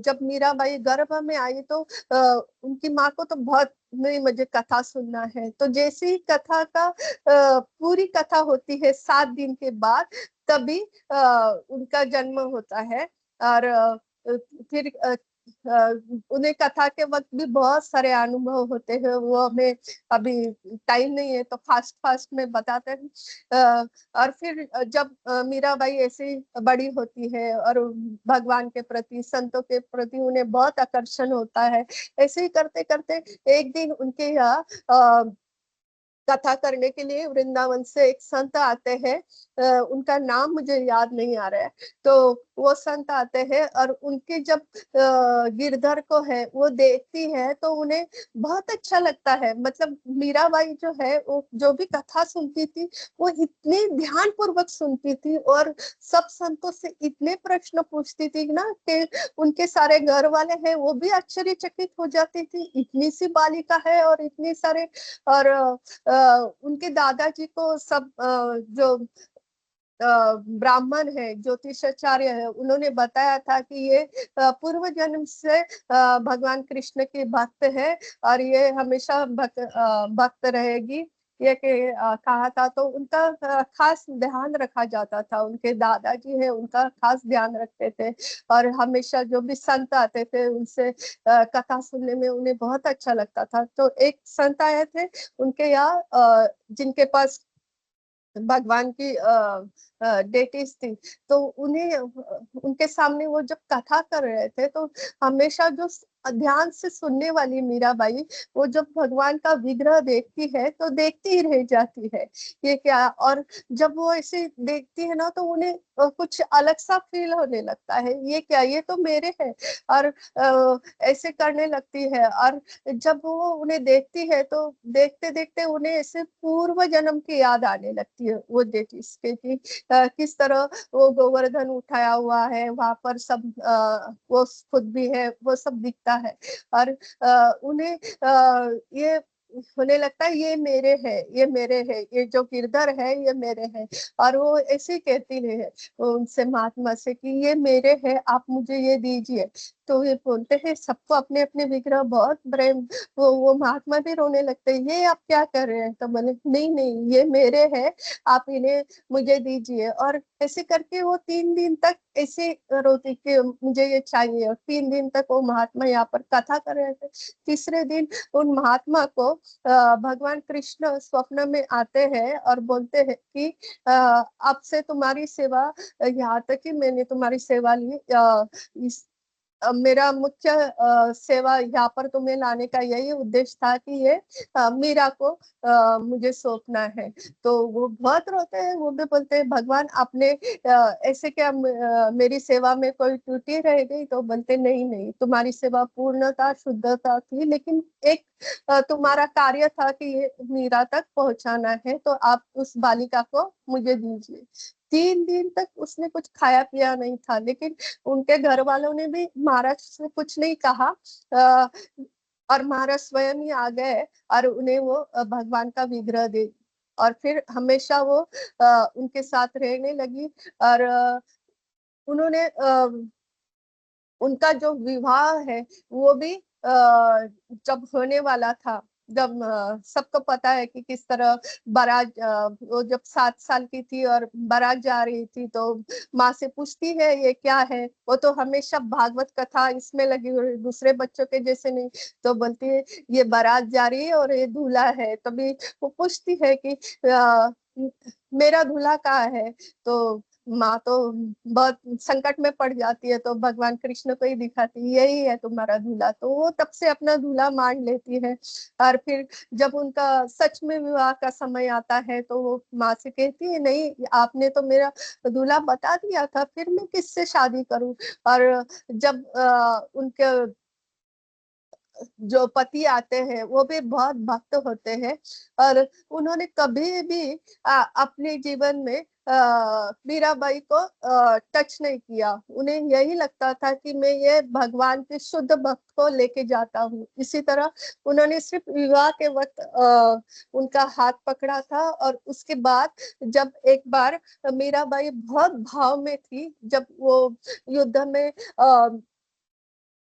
जब मीराबाई गर्भ में आई तो उनकी माँ को तो बहुत, नहीं मुझे कथा सुनना है। तो जैसे ही कथा का पूरी कथा होती है 7 दिन के बाद, तभी उनका जन्म होता है। और फिर उन्हें कथा के वक्त भी बहुत सारे अनुभव होते हैं, वो हमें अभी टाइम नहीं है तो फास्ट फास्ट में बताते हैं। और फिर जब मीराबाई ऐसे बड़ी होती है और भगवान के प्रति, संतों के प्रति उन्हें बहुत आकर्षण होता है, ऐसे ही करते करते एक दिन उनके यहाँ कथा करने के लिए वृंदावन से एक संत आते हैं। उनका नाम मुझे याद नहीं आ रहा है। तो वो संत आते हैं और उनके जब गिरधर को है वो देखती है तो उन्हें बहुत अच्छा लगता है। मतलब मीराबाई जो है वो जो भी कथा सुनती थी वो इतने ध्यान पूर्वक सुनती थी, और सब संतों से इतने प्रश्न पूछती थी ना कि उनके सारे घर वाले हैं वो भी आश्चर्यचकित हो जाती थी, इतनी सी बालिका है और इतने सारे। और उनके दादाजी को सब जो ब्राह्मण है, ज्योतिषाचार्य है, उन्होंने बताया था कि ये पूर्व जन्म से भगवान कृष्ण की भक्त है और ये हमेशा भक्त रहेगी, ये कहा था। तो उनका खास ध्यान रखा जाता था, उनके दादाजी है उनका खास ध्यान रखते थे। और हमेशा जो भी संत आते थे उनसे कथा सुनने में उन्हें बहुत अच्छा लगता था। तो एक संत आए थे उनके यहाँ, जिनके पास भगवान की डेटीज थी। तो उन्हें उनके सामने वो जब कथा कर रहे थे तो हमेशा जो ध्यान से सुनने वाली मीराबाई, वो जब भगवान का विग्रह देखती है तो देखती ही रह जाती है, ये क्या। और जब वो ऐसे देखती है ना तो उन्हें कुछ अलग सा फील होने लगता है, ये क्या, ये तो मेरे है। और ऐसे करने लगती है। और जब वो उन्हें देखती है तो देखते देखते उन्हें ऐसे पूर्व जन्म की याद आने लगती है, वो देखती इसके कि किस तरह वो गोवर्धन उठाया हुआ है, वहां पर सब वो खुद भी है, वो सब दिखता है। और उन्हें ये होने लगता है ये मेरे है, ये मेरे है, ये जो गिरधर है ये मेरे है। और वो ऐसे कहती है उनसे, महात्मा से, कि ये मेरे है, आप मुझे ये दीजिए। तो ये बोलते हैं सबको अपने अपने विग्रह बहुत प्रेम। वो महात्मा भी रोने लगते हैं, ये आप क्या कर रहे हैं। तो बोले नहीं नहीं ये मेरे है, आप इन्हें मुझे दीजिए। और ऐसे करके वो 3 दिन तक ऐसे रोती कि मुझे ये चाहिए। और 3 दिन तक वो महात्मा यहाँ पर कथा कर रहे थे। तीसरे दिन उन महात्मा को भगवान कृष्ण स्वप्न में आते हैं और बोलते हैं कि अब से तुम्हारी सेवा, यहाँ तक कि मैंने तुम्हारी सेवा ली, मेरा मुख्य सेवा यहाँ पर तुम्हें लाने का यही उद्देश्य था कि ये मीरा को मुझे सौंपना है। तो वो बहुत रोते हैं, वो भी बोलते हैं भगवान आपने ऐसे क्या मेरी सेवा में कोई त्रुटि रह गई। तो बोलते नहीं नहीं, तुम्हारी सेवा पूर्णता शुद्धता थी, लेकिन एक तुम्हारा कार्य था कि ये मीरा तक पहुंचाना है, तो आप उस बालिका को मुझे दीजिए। 3 दिन तक उसने कुछ खाया पिया नहीं था, लेकिन उनके घर वालों ने भी महाराज से कुछ नहीं कहा। अ, और महाराज स्वयं ही आ गए और उन्हें वो भगवान का विग्रह दे। और फिर हमेशा वो उनके साथ रहने लगी। और उन्होंने उनका जो विवाह है वो भी जब होने वाला था, जब सबको पता है कि किस तरह बारात, वो जब 7 साल की थी और बारात जा रही थी, तो माँ से पूछती है ये क्या है। वो तो हमेशा भागवत कथा इसमें लगी हुई, दूसरे बच्चों के जैसे नहीं। तो बोलती है ये बारात जा रही है और ये दूल्हा है। तभी वो पूछती है कि मेरा दूल्हा कहाँ है। तो माँ तो बहुत संकट में पड़ जाती है, तो भगवान कृष्ण को ही दिखाती है, यही है तुम्हारा दूल्हा। तो वो तब से अपना दूल्हा मान लेती है। और फिर जब उनका सच में विवाह का समय आता है, तो वो माँ से कहती है, नहीं, आपने तो मेरा दूल्हा बता दिया था, फिर मैं किससे शादी करूं। और जब उनके जो पति आते हैं वो भी बहुत भक्त होते हैं, और उन्होंने कभी भी अपने जीवन में मीराबाई को टच नहीं किया। उन्हें यही लगता था कि मैं ये भगवान के शुद्ध भक्त को लेके जाता हूँ। इसी तरह उन्होंने सिर्फ विवाह के वक्त उनका हाथ पकड़ा था, और उसके बाद जब एक बार मीराबाई बहुत भाव में थी, जब वो युद्ध में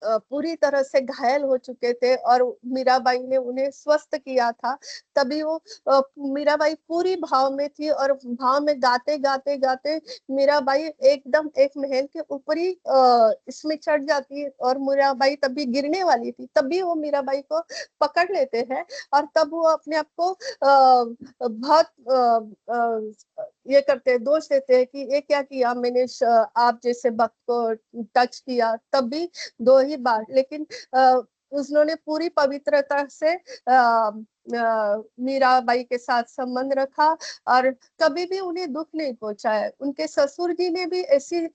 पूरी तरह से घायल हो चुके थे, और मीराबाई ने उन्हें स्वस्थ किया था। तभी वो मीराबाई पूरी भाव में थी, और भाव में गाते गाते गाते मीराबाई एकदम एक महल के ऊपरी इसमें चढ़ जाती है, और मीराबाई तभी गिरने वाली थी। तभी वो मीराबाई को पकड़ लेते हैं, और तब वो अपने आप को बहुत ये करते हैं, दोष देते हैं कि ये क्या किया मैंने, आप जैसे भक्त को टच किया। तब भी 2 ही बार, लेकिन उन्होंने पूरी पवित्रता से मीराबाई के साथ संबंध रखा, और कभी भी उन्हें दुख नहीं पहुंचाया। उनके ससुर जी ने भी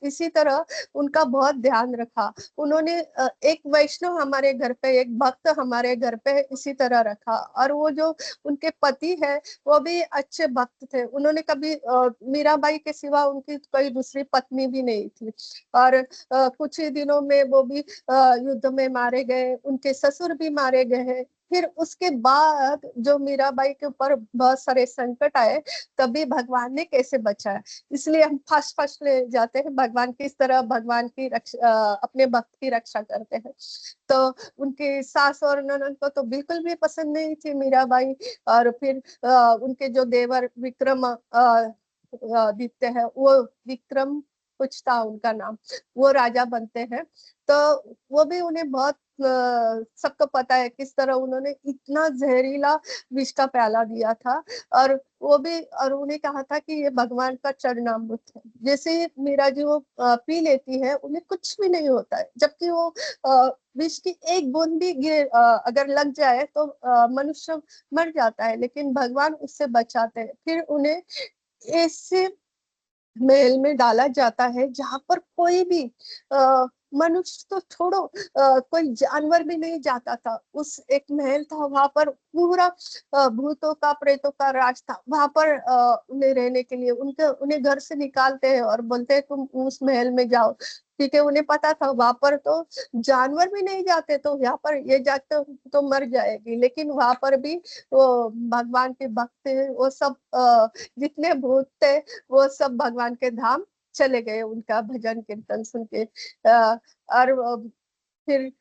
इसी तरह उनका बहुत ध्यान रखा। उन्होंने एक वैष्णव हमारे घर पे, एक भक्त हमारे घर पे इसी तरह रखा। और वो जो उनके पति है, वो भी अच्छे भक्त थे। उन्होंने कभी मीराबाई के सिवा उनकी कोई दूसरी पत्नी भी नहीं थी। और कुछ ही दिनों में वो भी युद्ध में मारे गए, उनके ससुर भी मारे गए हैं। फिर उसके बाद जो मीराबाई के ऊपर बहुत सारे संकट आए, तभी भगवान ने कैसे बचाया। इसलिए हम फर्स्ट फर्स्ट ले जाते हैं, भगवान किस तरह भगवान की रक्षा अपने भक्त की रक्षा करते हैं। तो उनके सास और ननद को तो बिल्कुल भी पसंद नहीं थी मीराबाई। और फिर उनके जो देवर विक्रम दिखते हैं, वो विक्रम कुछ था उनका नाम, वो राजा बनते हैं। तो वो भी उन्हें बहुत सबको पता है किस तरह उन्होंने इतना जहरीला विष का प्याला दिया था। और वो भी, और उन्हें कहा था कि ये भगवान का चरणामृत है। जैसे ही मीरा जी वो पी लेती है, उन्हें कुछ भी नहीं होता है। जबकि वो विष की एक बूंद भी अगर लग जाए तो मनुष्य मर जाता है, लेकिन भगवान उससे बचाते हैं। फिर उन्हें ऐसे महल में डाला जाता है जहां पर कोई भी आ, मनुष्य तो छोड़ो, कोई जानवर भी नहीं जाता था। उस एक महल था, वहां पर पूरा भूतों का प्रेतों का राज था। वहां पर उन्हें रहने के लिए उन्हें घर से निकालते हैं और बोलते हैं तुम उस महल में जाओ, क्योंकि उन्हें पता था वहां पर तो जानवर भी नहीं जाते, तो यहाँ पर ये जाते तो मर जाएगी। लेकिन वहां पर भी वो भगवान के भक्त वो सब जितने भूत थे, वो सब भगवान के धाम चले गए उनका भजन कीर्तन सुन के। और फिर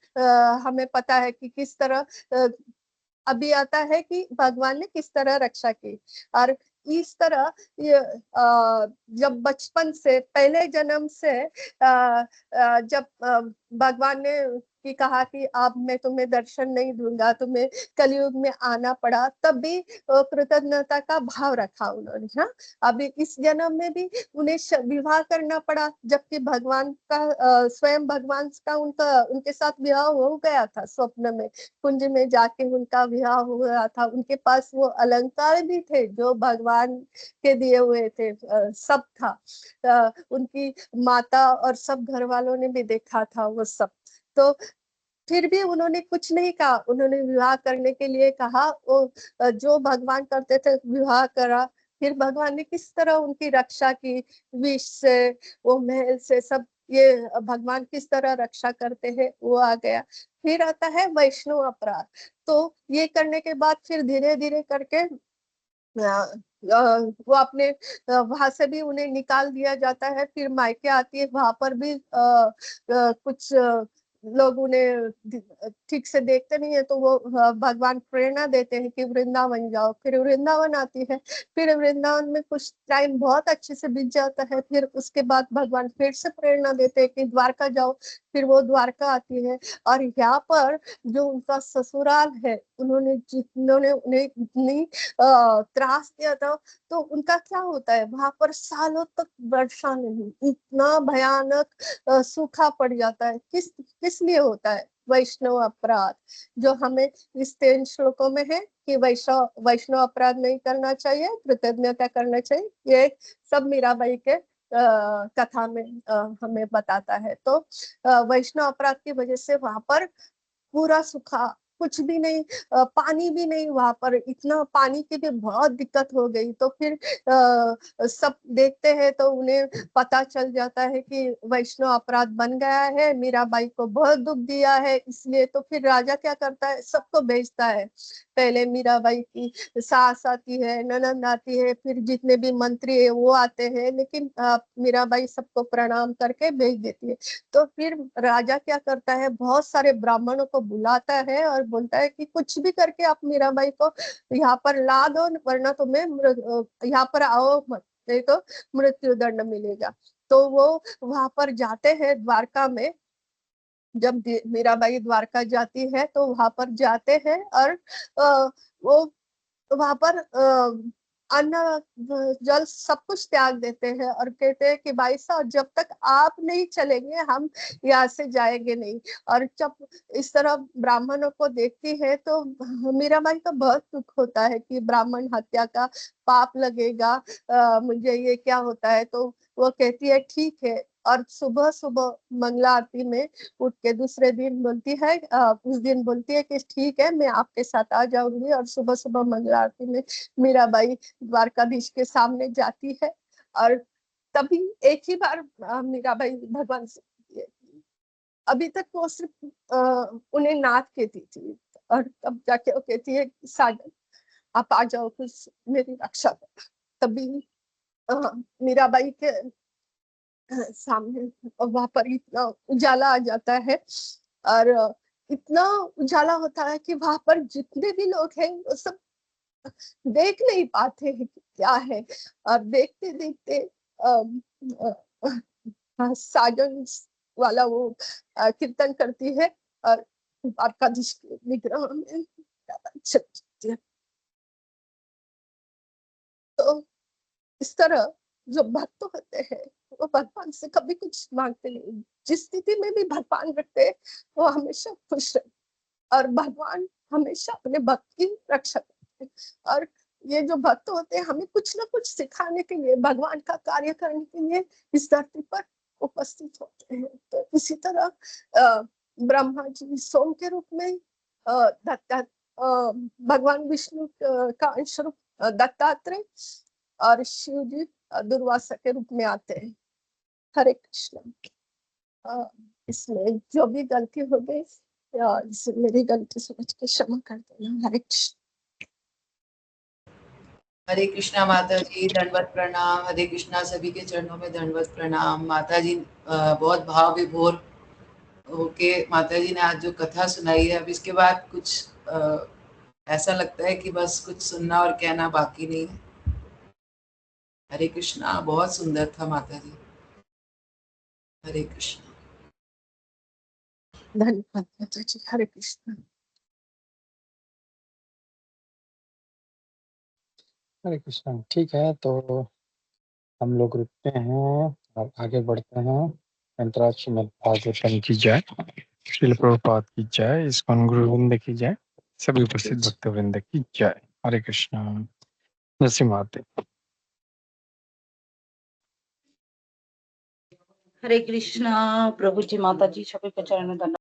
हमें पता है कि किस तरह अभी आता है कि भगवान ने किस तरह रक्षा की। और इस तरह ये जब बचपन से, पहले जन्म से जब भगवान ने कि कहा कि अब मैं तुम्हें दर्शन नहीं दूंगा, तुम्हें कलयुग में आना पड़ा, तब भी कृतज्ञता का भाव रखा उन्होंने। हाँ, अभी इस जन्म में भी उन्हें विवाह करना पड़ा, जबकि भगवान का स्वयं भगवान का उनके साथ विवाह हो गया था स्वप्न में। कुंज में जाके उनका विवाह हुआ था। उनके पास वो अलंकार भी थे जो भगवान के दिए हुए थे, सब था। उनकी माता और सब घर वालों ने भी देखा था वो सब। तो फिर भी उन्होंने कुछ नहीं कहा, उन्होंने विवाह करने के लिए कहा। वो जो भगवान करते थे विवाह करा। फिर भगवान ने किस तरह उनकी रक्षा की, विष से, वो महल से, सब ये भगवान किस तरह रक्षा करते हैं वो आ गया। फिर आता है वैष्णव अपराध। तो ये करने के बाद फिर धीरे धीरे करके वो अपने वहां से भी उन्हें निकाल दिया जाता है। फिर मायके आती है, वहां पर भी कुछ लोग उन्हें ठीक से देखते नहीं है, तो वो भगवान प्रेरणा देते हैं कि वृंदावन जाओ। फिर वृंदावन आती है, फिर वृंदावन में कुछ टाइम बहुत अच्छे से बीत जाता है, फिर उसके बाद भगवान फिर से प्रेरणा देते हैं कि द्वारका जाओ। फिर वो द्वारका आती है, और यहाँ पर जो उनका ससुराल है, जिन्होंने उन्हें इतनी त्रास दिया था, तो उनका क्या होता है, वहां पर सालों तक वर्षा नहीं, इतना भयानक सूखा पड़ जाता है। किस लिए होता है? वैष्णव अपराध, जो हमें इस 3 श्लोकों में है कि वैष्णव अपराध नहीं करना चाहिए, कृतज्ञता करना चाहिए। ये सब मीराबाई के कथा में हमें बताता है। तो वैष्णव अपराध की वजह से वहां पर पूरा सूखा, कुछ भी नहीं, पानी भी नहीं, वहां पर इतना पानी की भी बहुत दिक्कत हो गई। तो फिर सब देखते हैं तो उन्हें पता चल जाता है कि वैष्णव अपराध बन गया है, मीराबाई को बहुत दुख दिया है, इसलिए तो फिर राजा क्या करता है, सबको भेजता है। पहले मीराबाई की सास आती है, ननंद आती है, फिर जितने भी मंत्री है वो आते हैं, लेकिन मीराबाई सबको प्रणाम करके भेज देती है। तो फिर राजा क्या करता है, बहुत सारे ब्राह्मणों को बुलाता है और बोलता है कि कुछ भी करके आप मीराबाई को यहाँ पर ला दो, वरना तुम्हें यहाँ पर आओ मत, नहीं तो मृत्यु दंड मिलेगा। तो वो वहां पर जाते हैं द्वारका में। जब मीराबाई द्वारका जाती है तो वहां पर जाते हैं, और वो वहां पर अन्न जल सब कुछ त्याग देते हैं, और कहते हैं कि भाई साहब, जब तक आप नहीं चलेंगे हम यहाँ से जाएंगे नहीं। और जब इस तरह ब्राह्मणों को देखती है तो मीराबाई का बहुत दुख होता है कि ब्राह्मण हत्या का पाप लगेगा, मुझे ये क्या होता है। तो वो कहती है ठीक है, और सुबह सुबह मंगला आरती में उठ के दूसरे दिन बोलती है, उस दिन बोलती है कि ठीक है, मैं आपके साथ आ जाऊंगी। और सुबह सुबह मंगला आरती में मीराबाई द्वारकाधीश के सामने जाती है, और तभी एक ही बार मीराबाई भगवान से कहती है। अभी तक वो सिर्फ उन्हें नाथ कहती थी, और तब जाके वो कहती है, साजन आप आ जाओ, कुछ मेरी रक्षा करो। तभी मीराबाई के सामने वहां पर इतना उजाला आ जाता है, और इतना उजाला होता है कि वहां पर जितने भी लोग हैं वो सब देख नहीं पाते हैं कि क्या है। और देखते देखते साजन वाला वो कीर्तन करती है, और द्वारकाधीश के विग्रह में चल जाती है। तो इस तरह जो भक्त होते हैं वो भगवान से कभी कुछ मांगते नहीं, जिस स्थिति में भी भगवान रखते हैं वो हमेशा खुश रहते, और भगवान हमेशा अपने भक्त की रक्षा करते हैं। और ये जो भक्त होते हैं हमें कुछ ना कुछ सिखाने के लिए, भगवान का कार्य करने के लिए इस धरती पर उपस्थित होते हैं। तो इसी तरह ब्रह्मा जी सोम के रूप में, भगवान विष्णु का अंश रूप दत्तात्रेय, और शिव जी दुर्वासा के रूप में आते हैं। हरे कृष्ण। इसमें जो भी गलती हो गई, मेरी गलती समझ के क्षमा कर देना। हरे कृष्ण। हरे कृष्णा माता जी, दंडवत प्रणाम। हरे कृष्णा, सभी के चरणों में दंडवत प्रणाम। माता जी बहुत भाव विभोर होके माता जी ने आज जो कथा सुनाई है, अब इसके बाद कुछ ऐसा लगता है कि बस कुछ सुनना और कहना बाकी नहीं है। हरे कृष्णा, बहुत सुंदर था माता जी। हरे कृष्णा। धन्यवाद माता जी। हरे कृष्ण। हरे कृष्ण। ठीक है, तो हम लोग रुकते हैं और आगे बढ़ते हैं। अंतर्राष्ट्रीय श्रीमद् भागवतम की जय, श्रील प्रभुपाद की जय, इस्कॉन गुरु वृंद की जय, सभी उपस्थित भक्त वृंद की जय। हरे कृष्ण। जय माते। हरे कृष्णा। प्रभु जी, माता जी, सभी के चरण में